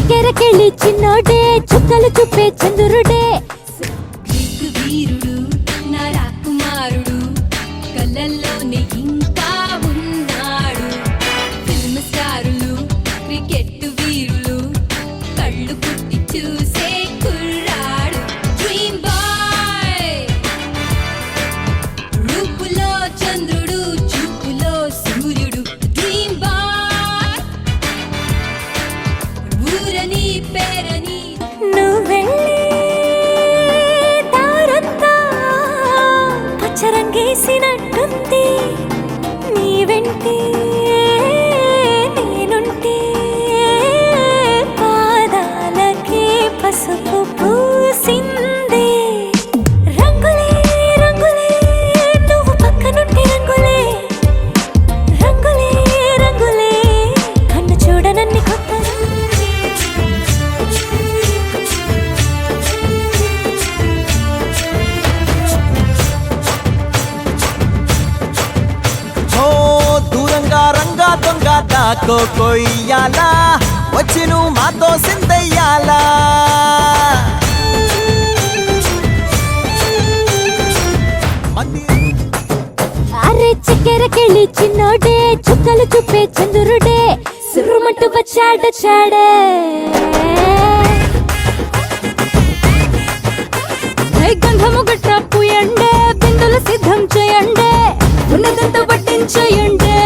చక్కెరకెళ్ళి చిన్నోడే చుక్కలు చూపే చంద్రుడే గ్రీకు వీరుడు నా రాకుమారుడు కళ్ళల్లోనే ఇంకా ఉన్నాడు ఫిల్మ్ స్టారులు క్రికెట్ వీరులు కళ్ళు పుట్టి చూసే కుర్రాడు డ్రీమ్ బాయ్ రూపులో చంద్రుడు చూపులో సూర్యుడు డ్రీమ్ బాయ్ ఊరని పేరని నువ్వెళ్ళే దారంతా పచ్చరంగేసినట్టుంది నీ వెంటే నేనుంటే పాదాలకే పసుపు పూసిందే రంగులే రంగులే నువ్వు పక్కనుంటే రంగులే రంగులే రంగులే కన్ను చూడనన్ని కొత్త ఓ దూరంగా రంగా దొంగ దాకో కొయ్యాలా వచ్చి నువ్వు మాతో సిందయ్యాలా అరే చక్కెరకెళ్ళి చిన్నోడే చుక్కలు చూపే చంద్రుడే సురుమంటూ వచ్చాడు చాడే గంధము గట్ట పూయండే బిందులు సిద్ధం చేయండే ఉన్నదంతా పట్టించేయండే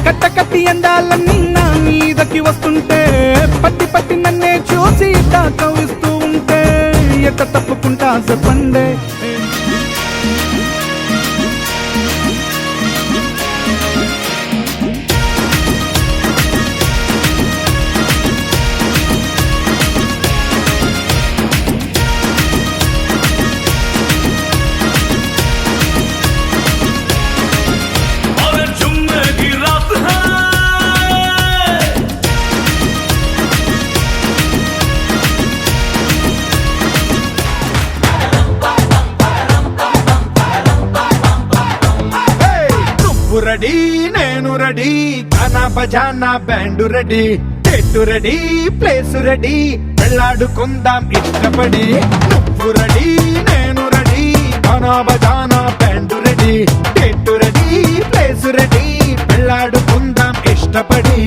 కట్ట కట్టి అందాలన్నీ నా మీదకి వస్తుంటే పట్టి పట్టి నన్నే చూసి కవిస్తూ ఉంటే ఎట్ట తప్పుకుంటా చెప్పండే రెడీ నేను రెడీ గానా బజానా బ్యాండు రెడీ చెట్టు రెడీ ప్లేస్ రెడీ వెళ్ళాడుకుందాం ఇష్టపడి నువ్వు రెడీ నేను రెడీ గానా బజానా బ్యాండు రెడీ చెట్టు రెడీ ప్లేస్ రెడీ వెళ్ళాడుకుందాం ఇష్టపడి